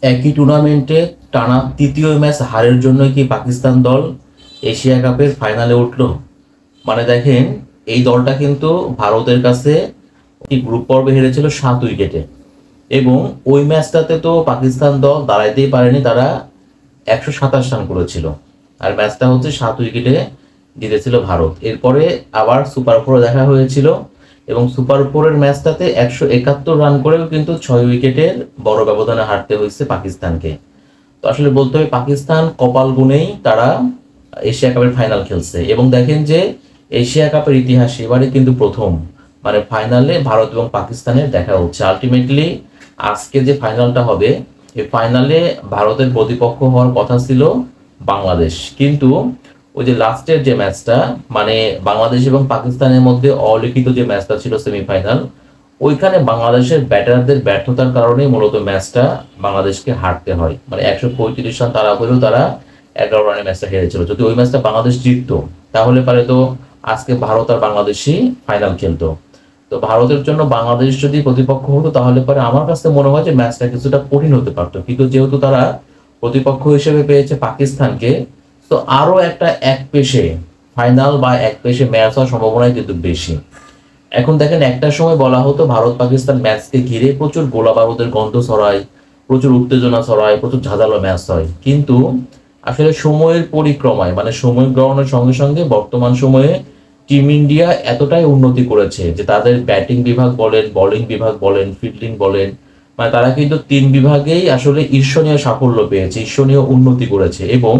একই টুর্নামেন্টে টানা তৃতীয় ম্যাচ হারের জন্য কি পাকিস্তান দল এশিয়া কাপের ফাইনালে উঠলো? মানে দেখেন, এই দলটা কিন্তু ভারতের কাছে গ্রুপ পর্বে হেরেছিল 7 উইকেটে, এবং ওই ম্যাচটাতে তো পাকিস্তান দল দাঁড়াইতেই পারেনি, তারা 127 রান করেছিল। আর ম্যাচটা হচ্ছে 7 উইকেটে জিতেছিল ভারত। এরপরে আবার সুপার ফোরে দেখা হয়েছিল, এবং সুপার ফোরের ম্যাচটাতে 171 রান করেও কিন্তু 6 উইকেটের বড় ব্যবধানে হারতে হয়েছে পাকিস্তানকে। তো আসলে বলতে হবে পাকিস্তান কপাল গুনেই তারা এশিয়া কাপের ফাইনাল খেলছে। এবং দেখেন যে এশিয়া কাপের ইতিহাসে এবারে কিন্তু প্রথম মানে ফাইনালে ভারত এবং পাকিস্তানের দেখা হচ্ছে। আলটিমেটলি আজকে যে ফাইনালটা হবে, এই ফাইনালে ভারতের প্রতিপক্ষ হওয়ার কথা ছিল বাংলাদেশ, কিন্তু ওই যে লাস্টের যে ম্যাচটা, মানে বাংলাদেশ এবং পাকিস্তানের মধ্যে অলিখিত যে ম্যাচটা ছিল সেমিফাইনাল, ওইখানে বাংলাদেশের ব্যাটারদের ব্যর্থতার কারণে মূলত ম্যাচটা বাংলাদেশকে হারতে হয়। মানে 135 রান তারা করেও তারা 11 রানে ম্যাচটা হেরেছিল। যদি ওই ম্যাচটা বাংলাদেশ জিততো, তাহলে পারে তো আজকে ভারত আর বাংলাদেশই ফাইনাল খেলতো। তো ভারতের জন্য বাংলাদেশ যদি প্রতিপক্ষ হতো, তাহলে পরে আমার কাছে মনে হয় যে ম্যাচটা কিছুটা কঠিন হতে পারতো। কিন্তু যেহেতু তারা প্রতিপক্ষ হিসেবে পেয়েছে পাকিস্তানকে, তো আরো একটা এক পেশে ফাইনাল বা এক পেশে ম্যাচ হওয়ার সম্ভাবনাই কিন্তু বেশি। এখন দেখেন, একটা সময় বলা হতো ভারত পাকিস্তান ম্যাচকে ঘিরে প্রচুর গোলা বারুদের গন্ধ ছড়ায়, প্রচুর উত্তেজনা ছড়ায়, প্রচুর ঝাঁঝালো ম্যাচ হয়। কিন্তু আসলে সময়ের পরিক্রমায়, মানে সময় গ্রহণের সঙ্গে সঙ্গে বর্তমান সময়ে টিম ইন্ডিয়া এতটাই উন্নতি করেছে যে তাদের ব্যাটিং বিভাগ বলেন, বোলিং বিভাগ বলেন, ফিল্ডিং বলেন, মানে তারা কিন্তু 3 বিভাগেই আসলে ঈর্ষণীয় সাফল্য পেয়েছে, ঈর্ষণীয় উন্নতি করেছে। এবং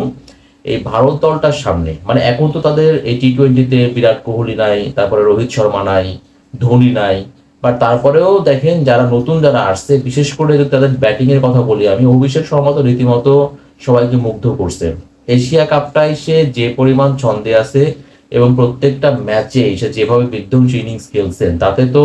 এই ভারত দলটার সামনে, মানে এখন তো তাদের এই টি-20তে বিরাট কোহলি নাই, তারপরে রোহিত শর্মা নাই, ধোনি নাই, বাট তারপরেও দেখেন যারা নতুন যারা আসছে, বিশেষ করে যদি তাদের ব্যাটিং এর কথা বলি আমি, অভিষেক শর্মা তো রীতিমতো সবাইকে মুগ্ধ করছে। এশিয়া কাপটাই সে যে পরিমাণ ছন্দে আছে এবং প্রত্যেকটা ম্যাচে সে যেভাবে বিধ্বংসী ইনিংস খেলছেন, তাতে তো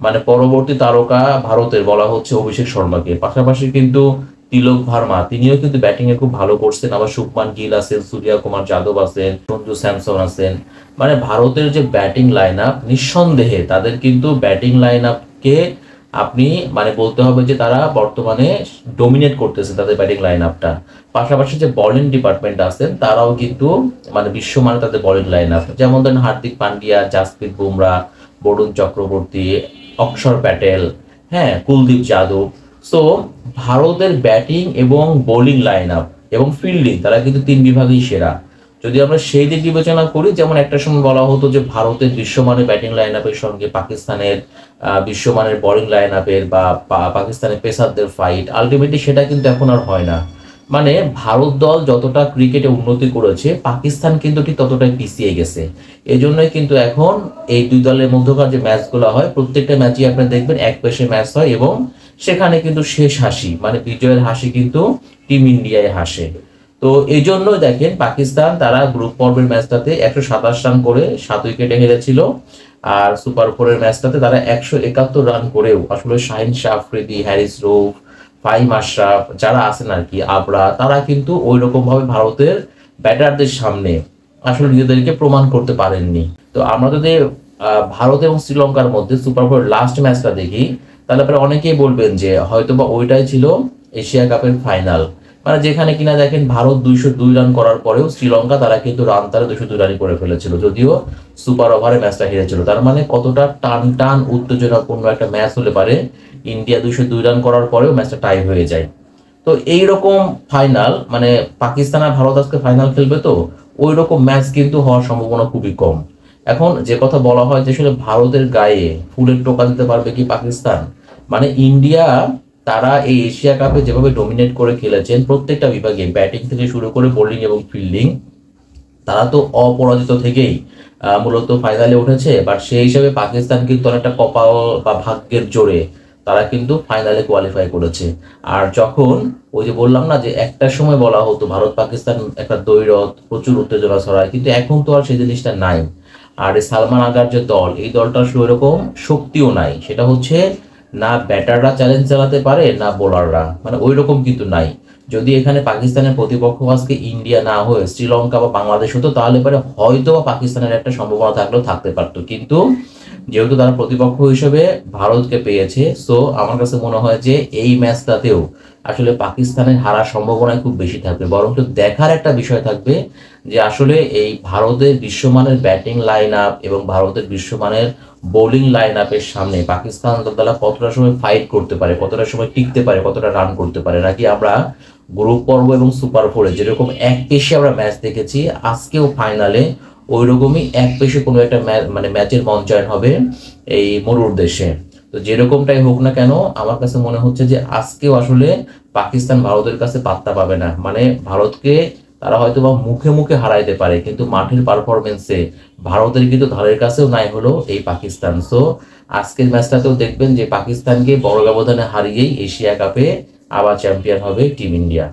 মানে পরবর্তী তারকা ভারতের বলা হচ্ছে অভিষেক শর্মাকে। পাশাপাশি কিন্তু তিলক ভার্মা, তিনিও কিন্তু ব্যাটিং এ খুব ভালো করছেন। আবার শুভমান গিল আছেন, সূর্য কুমার যাদব আছেন, সঞ্জু স্যামসন আছেন। মানে ভারতের যে ব্যাটিং লাইন আপ, নিঃসন্দেহে তাদের কিন্তু ব্যাটিং লাইন আপকে আপনি মানে বলতে হবে যে তারা বর্তমানে ডোমিনেট করতেছে তাদের ব্যাটিং লাইন আপটা। পাশাপাশি যে বোলিং ডিপার্টমেন্ট আছেন, তারাও কিন্তু মানে বিশ্বমানে তাদের বোলিং লাইন আপ, যেমন ধরেন হার্দিক পান্ডিয়া, জাসপ্রীত বুমরা, বরুণ চক্রবর্তী, অক্ষর প্যাটেল, হ্যাঁ, কুলদীপ যাদব। সো ভারতের ব্যাটিং এবং বোলিং লাইন আপ এবং ফিল্ডিং, তারা কিন্তু 3 বিভাগেই সেরা। যদি আমরা সেই দিক বিবেচনা করি, যেমন একটা সময় বলা হতো যে ভারতের বিশ্বমানের ব্যাটিং লাইন আপের সঙ্গে পাকিস্তানের বিশ্বমানের বোলিং লাইন আপের বা পাকিস্তানের পেসারদের ফাইট, আলটিমেটলি সেটা কিন্তু এখন আর হয় না। মানে ভারত দল যতটা ক্রিকেটে উন্নতি করেছে, পাকিস্তান কিন্তু ঠিক ততটাই পিছিয়ে গেছে। এই জন্যই কিন্তু এখন এই দুই দলের মধ্যকার যে ম্যাচগুলো হয়, প্রত্যেকটা ম্যাচই আপনি দেখবেন এক পেশে ম্যাচ হয়, এবং সেখানে কিন্তু শেষ হাসি মানে বিজয়ের হাসি কিন্তু টিম ইন্ডিয়ায় হাসে। তো এই জন্যই দেখেন পাকিস্তান তারা গ্রুপ পর্বের ম্যাচটাতে 127 রান করে 7 উইকেটে হেরেছিল। আর সুপার ফোরের ম্যাচটাতে তারা 171 রান করেও আসলে শাহিন শাহ আফ্রিদি, হ্যারিস রৌফ, ফাহিম আশরাফ যারা আছেন আর কি, আবরা, তারা কিন্তু ওই রকম ভাবে ভারতের ব্যাটারদের সামনে আসলে নিজেদেরকে প্রমাণ করতে পারেননি। তো আমরা যদি ভারত এবং শ্রীলঙ্কার মধ্যে সুপার ফোর লাস্ট ম্যাচটা দেখি, তাহলে পরে অনেকেই বলবেন যে হয়তোবা ওইটাই ছিল এশিয়া কাপের ফাইনাল। মানে যেখানে কিনা দেখেন ভারত 202 রান করার পরেও শ্রীলঙ্কা তারা কিন্তু রান তারা 202 রানই করে ফেলেছিল, যদিও সুপার ওভারে ম্যাচটা হেরেছিল। তার মানে কতটা টান টান উত্তেজনাপূর্ণ একটা ম্যাচ হলে পারে ইন্ডিয়া 202 রান করার পরেও ম্যাচটা টাই হয়ে যায়। তো এইরকম ফাইনাল, মানে পাকিস্তান আর ভারত আজকে ফাইনাল খেলবে, তো ওই রকম ম্যাচ কিন্তু হওয়ার সম্ভাবনা খুবই কম। এখন যে কথা বলা হয় যে আসলে ভারতের গায়ে ফুলের টোকা দিতে পারবে কি পাকিস্তান, মানে ইন্ডিয়া তারা এই এশিয়া কাপে যেভাবে ডমিনেট করে খেলেছেন প্রত্যেকটা বিভাগে, ব্যাটিং থেকে শুরু করে বোলিং এবং ফিল্ডিং, তারা তো অপরাজিত থেকেই মূলত ফাইনালে উঠেছে। বাট সেই হিসাবে পাকিস্তান কিন্তু অনেকটা কপাল বা ভাগ্যের জোরে তারা কিন্তু ফাইনালে কোয়ালিফাই করেছে। আর যখন ওই যে বললাম না যে একটা সময় বলা হতো ভারত পাকিস্তান একটা দ্বৈরথ, প্রচুর উত্তেজনা ছড়ায়, কিন্তু এখন তো আর সেই জিনিসটা নাই। আর এই সালমান আগার যে দল, এই দলটা আসলে ওইরকম শক্তিও নাই। সেটা হচ্ছে না ব্যাটাররা চ্যালেঞ্জ চালাতে পারে, না বোলাররা, মানে ওই রকম কিন্তু নাই। যদি এখানে পাকিস্তানের প্রতিপক্ষ আজকে ইন্ডিয়া না হয়ে শ্রীলঙ্কা বা বাংলাদেশ হতো, তাহলে পরে হয়তো বা পাকিস্তানের একটা সম্ভাবনা থাকলেও থাকতে পারতো। কিন্তু যেহেতু তারা প্রতিপক্ষ হিসেবে ভারতকে পেয়েছে, সো আমার কাছে মনে হয় যে এই ম্যাচটাতেও আসলে পাকিস্তানের হারার সম্ভাবনা খুব বেশি থাকবে। বরং তো দেখার একটা বিষয় থাকবে যে আসলে এই ভারতের বিশ্বমানের ব্যাটিং লাইন আপ এবং ভারতের বিশ্বমানের বোলিং লাইন আপের সামনে পাকিস্তান দল কতটা সময় ফাইট করতে পারে, কতটা সময় টিকতে পারে, কতটা রান করতে পারে। নাকি আমরা গ্রুপ পর্ব এবং সুপার ফোরে যেরকম এক পেশে আমরা ম্যাচ দেখেছি, আজকেও ফাইনালে ওই রকমই এক পেশে কোনো একটা মানে ম্যাচের মঞ্চায়ন হবে এই মরুর দেশে। তো যেরকমটাই হোক না কেন, আমার কাছে মনে হচ্ছে যে আজকেও আসলে পাকিস্তান ভারতের কাছে পাত্তা পাবে না। মানে ভারতকে তারা হয়তো বা মুখে মুখে হারাইতে পারে, কিন্তু মাঠের পারফরমেন্সে ভারতের কিন্তু ধারের কাছেও নাই হলো এই পাকিস্তান। সো আজকের ম্যাচটাতেও দেখবেন যে পাকিস্তানকে বড় ব্যবধানে হারিয়েই এশিয়া কাপে আবার চ্যাম্পিয়ন হবে টিম ইন্ডিয়া।